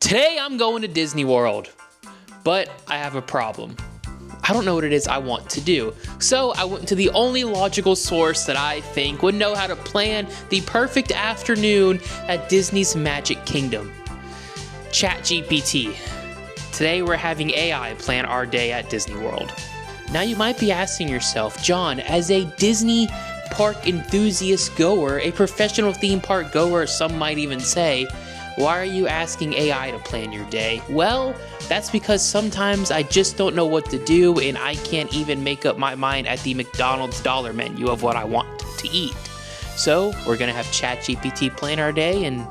Today I'm going to Disney World, but I have a problem. I don't know what it is I want to do. So I went to the only logical source that I think would know how to plan the perfect afternoon at Disney's Magic Kingdom. ChatGPT. Today we're having AI plan our day at Disney World. Now you might be asking yourself, John, as a Disney park enthusiast goer, a professional theme park goer, some might even say, why are you asking AI to plan your day? Well, that's because sometimes I just don't know what to do and I can't even make up my mind at the McDonald's dollar menu of what I want to eat. So we're gonna have ChatGPT plan our day and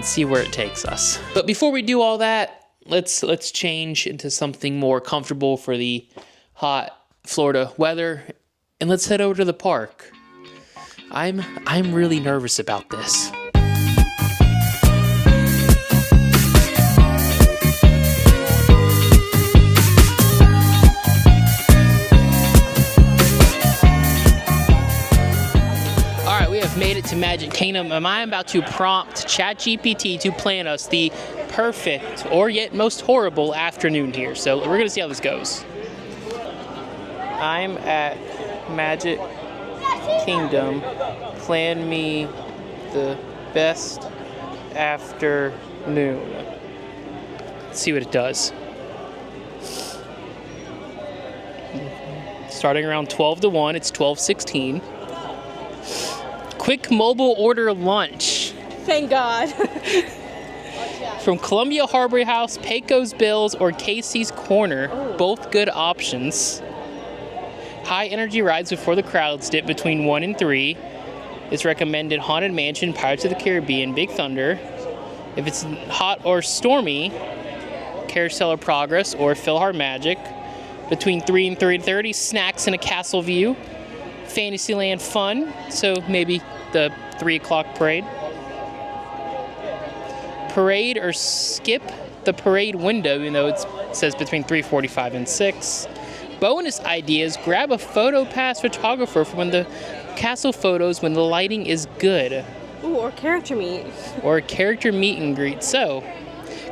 see where it takes us. But before we do all that, let's change into something more comfortable for the hot Florida weather and let's head over to the park. I'm really nervous about this. Made it to Magic Kingdom, and I'm about to prompt ChatGPT to plan us the perfect or yet most horrible afternoon here. So we're gonna see how this goes. I'm at Magic Kingdom. Plan me the best afternoon. Let's see what it does. Starting around 12 to 1, it's 12:16. Quick mobile order lunch. Thank God. From Columbia Harbor House, Pecos Bills, or Casey's Corner. Both good options. High energy rides before the crowds dip between 1 and 3. It's recommended Haunted Mansion, Pirates of the Caribbean, Big Thunder. If it's hot or stormy, Carousel of Progress or PhilharMagic. Between 3 and 3:30, snacks in a castle view. Fantasyland fun, so maybe the 3 o'clock parade. Parade or skip the parade window, even though it says between 3:45 and 6. Bonus ideas, grab a photo pass photographer for when the castle photos when the lighting is good. Ooh, or character meet. Or a character meet and greet. So,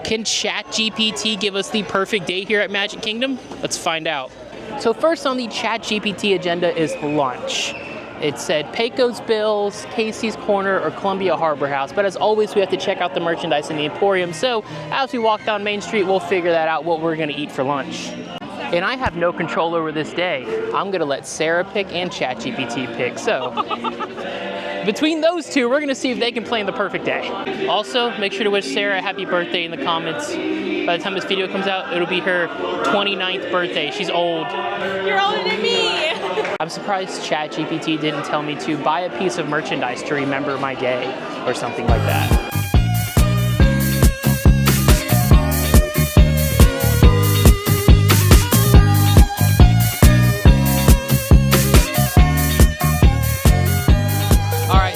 can ChatGPT give us the perfect day here at Magic Kingdom? Let's find out. So first on the ChatGPT agenda is lunch. It said Pecos Bills, Casey's Corner, or Columbia Harbor House. But as always, we have to check out the merchandise in the Emporium. So as we walk down Main Street, we'll figure that out, what we're gonna eat for lunch. And I have no control over this day. I'm gonna let Sarah pick and ChatGPT pick. So between those two, we're gonna see if they can plan the perfect day. Also, make sure to wish Sarah a happy birthday in the comments. By the time this video comes out, it'll be her 29th birthday. She's old. You're older than me. I'm surprised ChatGPT didn't tell me to buy a piece of merchandise to remember my day or something like that.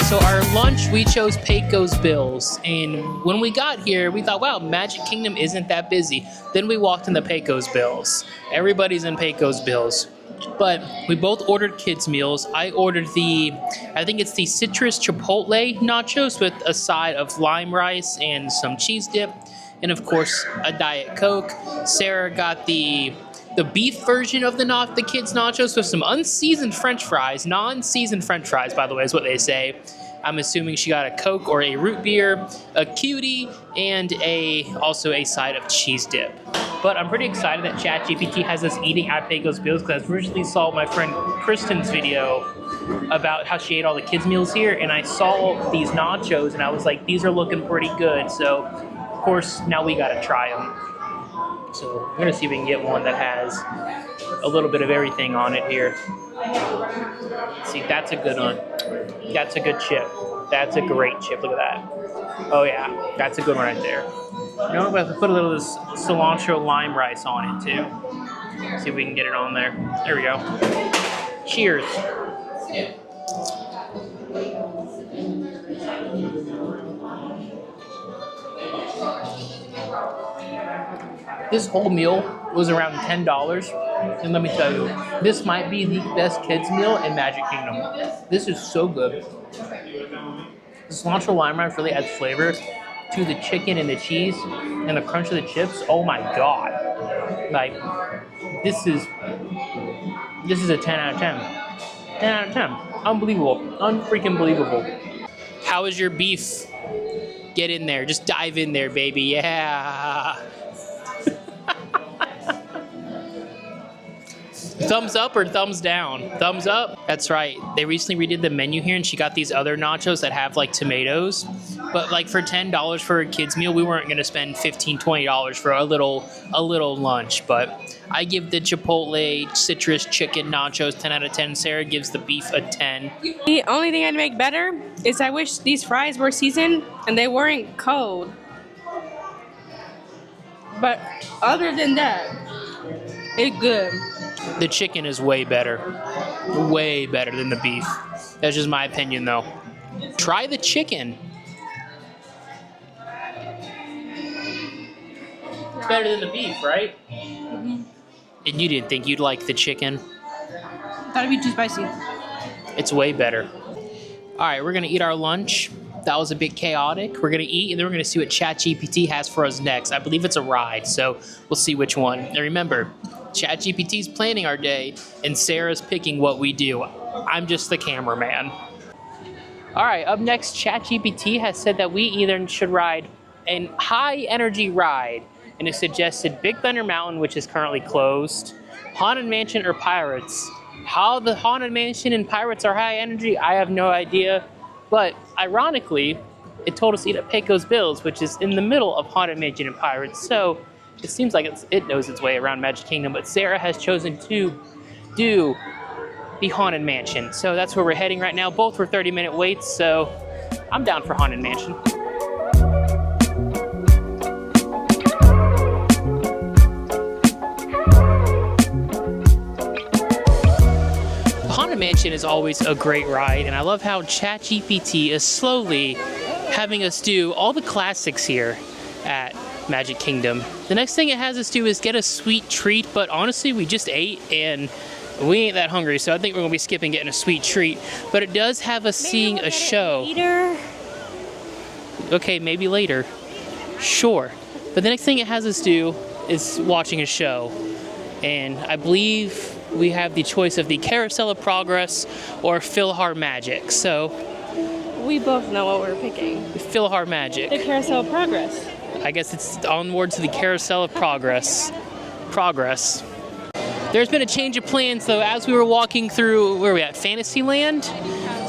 So our lunch, we chose Pecos Bills, and when we got here, we thought, wow, Magic Kingdom isn't that busy. Then we walked in the Pecos Bills. Everybody's in Pecos Bills. But we both ordered kids' meals. I ordered I think it's the citrus chipotle nachos with a side of lime rice and some cheese dip, and of course, a Diet Coke. Sarah got the beef version of the kids' nachos with some unseasoned French fries. Non-seasoned French fries, by the way, is what they say. I'm assuming she got a Coke or a root beer, a cutie, and also a side of cheese dip. But I'm pretty excited that ChatGPT has us eating at Pecos Bills because I originally saw my friend Kristen's video about how she ate all the kids' meals here, and I saw these nachos, and I was like, these are looking pretty good. So, of course, now we gotta try them. So we're gonna see if we can get one that has a little bit of everything on it here. See, that's a good one. That's a good chip. That's a great chip. Look at that. Oh yeah, that's a good one right there. You know, we have to put a little of this cilantro lime rice on it too. See if we can get it on there. There we go. Cheers. This whole meal was around $10, and let me tell you, this might be the best kids meal in Magic Kingdom. This is so good. The cilantro lime rice really adds flavor, to the chicken and the cheese and the crunch of the chips. Oh my god! Like this is a 10 out of 10. 10 out of 10. Unbelievable. Unfreaking believable. How is your beef? Get in there. Just dive in there, baby. Yeah. Thumbs up or thumbs down? Thumbs up. That's right. They recently redid the menu here, and she got these other nachos that have like tomatoes. But like for $10 for a kid's meal, we weren't gonna spend $15, $20 for a little lunch. But I give the Chipotle citrus chicken nachos 10 out of 10. Sarah gives the beef a 10. The only thing I'd make better is I wish these fries were seasoned and they weren't cold. But other than that, it's good. The chicken is way better than the beef. That's just my opinion, though. Try the chicken. It's better than the beef, right? Mm-hmm. And you didn't think you'd like the chicken? Thought it'd be too spicy. It's way better. All right, we're gonna eat our lunch. That was a bit chaotic. We're gonna eat, and then we're gonna see what ChatGPT has for us next. I believe it's a ride, so we'll see which one. And remember, ChatGPT's planning our day, and Sarah's picking what we do. I'm just the cameraman. All right, up next, ChatGPT has said that we either should ride a high-energy ride, and it suggested Big Thunder Mountain, which is currently closed, Haunted Mansion, or Pirates. How the Haunted Mansion and Pirates are high energy, I have no idea. But ironically, it told us to eat at Pecos Bills, which is in the middle of Haunted Mansion and Pirates. So it seems like it knows its way around Magic Kingdom. But Sarah has chosen to do the Haunted Mansion. So that's where we're heading right now. Both were 30-minute waits, so I'm down for Haunted Mansion. Haunted Mansion is always a great ride, and I love how ChatGPT is slowly having us do all the classics here at Magic Kingdom. The next thing it has us do is get a sweet treat, but honestly, we just ate and we ain't that hungry, so I think we're gonna be skipping getting a sweet treat. But it does have us seeing a show. Later. Okay, maybe later. Sure. But the next thing it has us do is watching a show. And I believe we have the choice of the Carousel of Progress or PhilharMagic. So We both know what we're picking. PhilharMagic. The Carousel of Progress. I guess it's onward to the Carousel of Progress. There's been a change of plans, though. As we were walking through, where are we at, Fantasyland?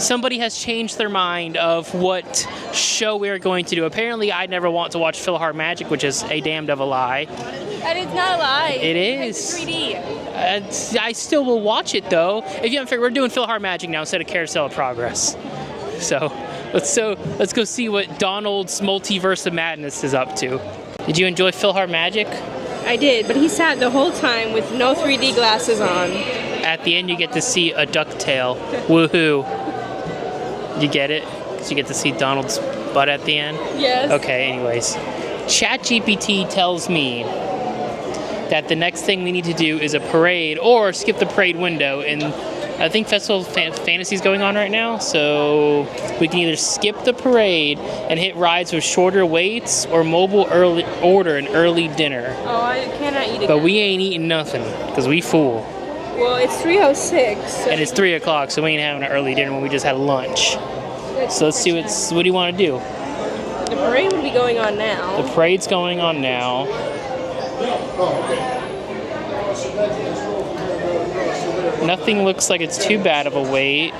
Somebody has changed their mind of what show we're going to do. Apparently, I never want to watch PhilharMagic, which is a damned of a lie. That is not a lie. It is. It's 3D. I still will watch it, though. If you haven't figured, we're doing PhilharMagic now instead of Carousel of Progress. So let's go see what Donald's Multiverse of Madness is up to. Did you enjoy PhilharMagic? I did, but he sat the whole time with no 3D glasses on. At the end, you get to see a ducktail. Woohoo! You get it? Because you get to see Donald's butt at the end? Yes. Okay, anyways. ChatGPT tells me that the next thing we need to do is a parade or skip the parade window. And I think Festival of Fantasy is going on right now, so we can either skip the parade and hit rides with shorter waits or order an early dinner. Oh, I cannot eat again. But we ain't eating nothing because we full. Well, it's 3:06. So And it's 3 o'clock, so we ain't having an early dinner when we just had lunch. So let's see what do you want to do? The parade would be going on now. The parade's going on now. Nothing looks like it's too bad of a wait.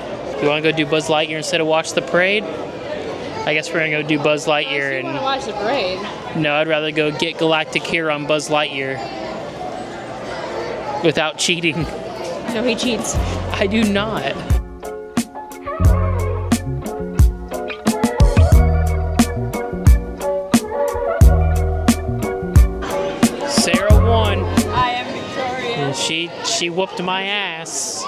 You want to go do Buzz Lightyear instead of watch the parade? I guess we're going to go do Buzz Lightyear. I want to watch the parade. No, I'd rather go get Galactic here on Buzz Lightyear. Without cheating. No, he cheats. I do not. Sarah won. I am victorious. She whooped my ass.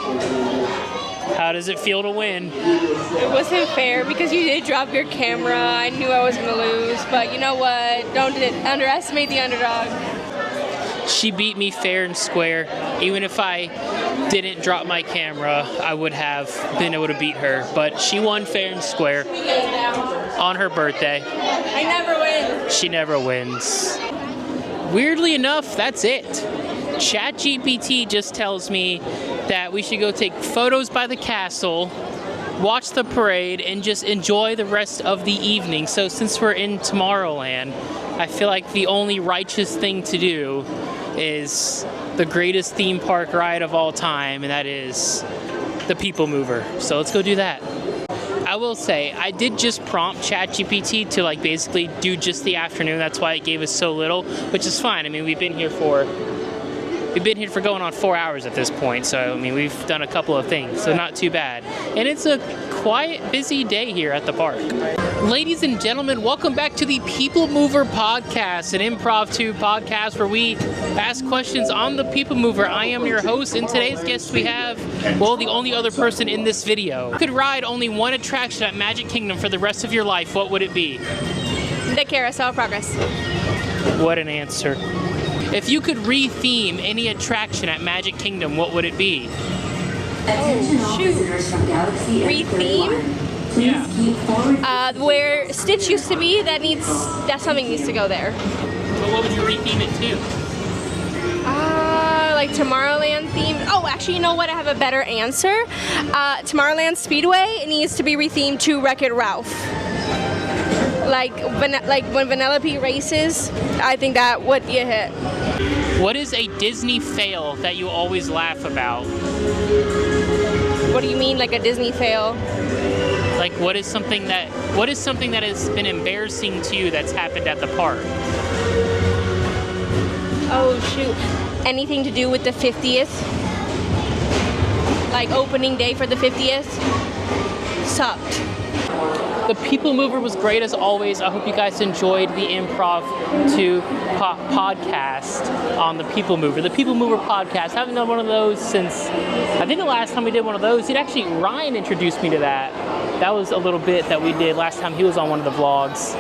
How does it feel to win? It wasn't fair because you did drop your camera. I knew I was going to lose, but you know what? Don't underestimate the underdog. She beat me fair and square. Even if I didn't drop my camera, I would have been able to beat her. But she won fair and square on her birthday. I never win. She never wins. Weirdly enough, that's it. ChatGPT just tells me that we should go take photos by the castle, watch the parade, and just enjoy the rest of the evening. So since we're in Tomorrowland, I feel like the only righteous thing to do is the greatest theme park ride of all time, and that is the People Mover. So let's go do that. I will say, I did just prompt ChatGPT to like basically do just the afternoon. That's why it gave us so little, which is fine. I mean, we've been here for going on 4 hours at this point. So, I mean, we've done a couple of things, so not too bad. And it's a quiet, busy day here at the park. Ladies and gentlemen, welcome back to the People Mover podcast, an impromptu podcast where we ask questions on the People Mover. I am your host, and today's guest we have, well, the only other person in this video. If you could ride only one attraction at Magic Kingdom for the rest of your life, what would it be? The Carousel of Progress. What an answer. If you could re-theme any attraction at Magic Kingdom, what would it be? Oh, shoot. Re-theme? Yeah. Where Stitch used to be, that something needs to go there. Well, what would you re-theme it to? Like Tomorrowland theme. Oh, actually, you know what? I have a better answer. Tomorrowland Speedway needs to be rethemed to Wreck-It Ralph. Like when Vanellope races, I think that would be a hit. What is a Disney fail that you always laugh about? What do you mean, like a Disney fail? Like, what is something that has been embarrassing to you that's happened at the park? Oh shoot! Anything to do with the 50th? Like opening day for the 50th? Sucked. The People Mover was great as always. I hope you guys enjoyed the Improv to podcast on the People Mover. The People Mover podcast. I haven't done one of those since, I think the last time we did one of those, Ryan introduced me to that. That was a little bit that we did last time he was on one of the vlogs.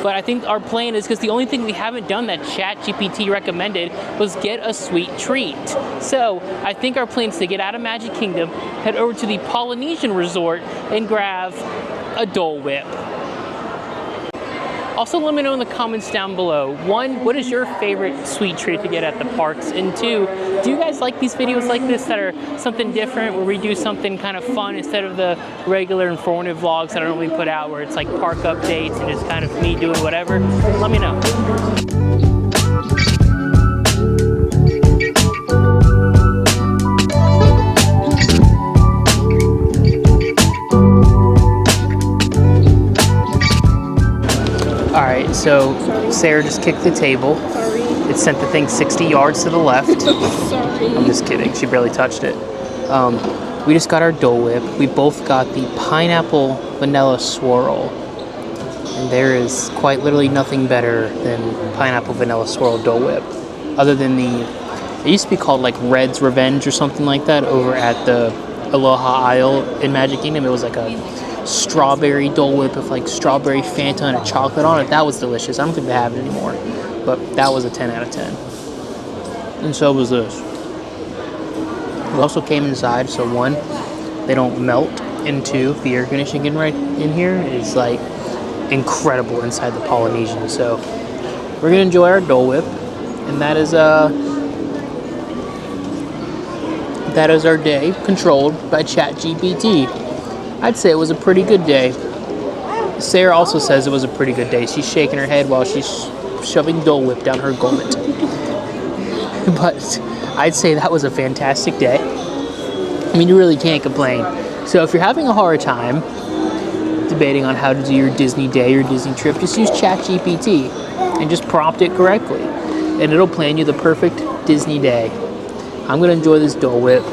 But I think our plan is, because the only thing we haven't done that ChatGPT recommended was get a sweet treat. So I think our plan is to get out of Magic Kingdom, head over to the Polynesian Resort, and grab a Dole Whip. Also, let me know in the comments down below. 1, what is your favorite sweet treat to get at the parks? And 2, do you guys like these videos like this that are something different, where we do something kind of fun instead of the regular informative vlogs that I normally put out, where it's like park updates and just kind of me doing whatever? Let me know. Alright, so Sarah just kicked the table. Sorry. It sent the thing 60 yards to the left. Sorry. I'm just kidding, she barely touched it. We just got our Dole Whip. We both got the pineapple vanilla swirl. And there is quite literally nothing better than pineapple vanilla swirl Dole Whip. Other than it used to be called like Red's Revenge or something like that over at the Aloha Isle in Magic Kingdom. It was like a strawberry Dole Whip with like strawberry Fanta and a chocolate on it. That was delicious. I don't think they have it anymore, but that was a 10 out of 10. And so was this. It also came inside, so 1, they don't melt, and 2, the air conditioning right in here is like incredible inside the Polynesian. So we're gonna enjoy our Dole Whip, and that is our day, controlled by ChatGPT. I'd say it was a pretty good day. Sarah also says it was a pretty good day. She's shaking her head while she's shoving Dole Whip down her gullet. But I'd say that was a fantastic day. I mean, you really can't complain. So if you're having a hard time debating on how to do your Disney day or Disney trip, just use ChatGPT and just prompt it correctly, and it'll plan you the perfect Disney day. I'm gonna enjoy this Dole Whip.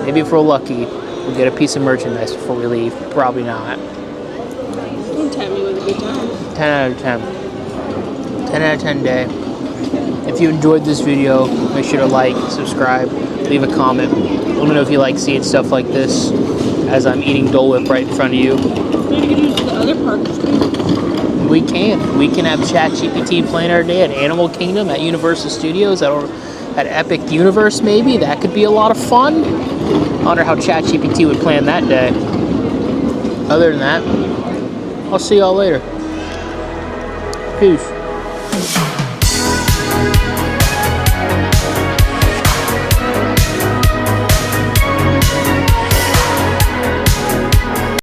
Maybe if we're lucky, we'll get a piece of merchandise before we leave. Probably not. Don't tell me it was a good time. 10 out of 10. 10 out of 10 day. If you enjoyed this video, make sure to like, subscribe, leave a comment. Let me know if you like seeing stuff like this as I'm eating Dole Whip right in front of you. Maybe you can use the other parts too. we can. We can have ChatGPT plan our day at Animal Kingdom, at Universal Studios, at Epic Universe maybe. That could be a lot of fun. I wonder how ChatGPT would plan that day. Other than that, I'll see y'all later. Peace.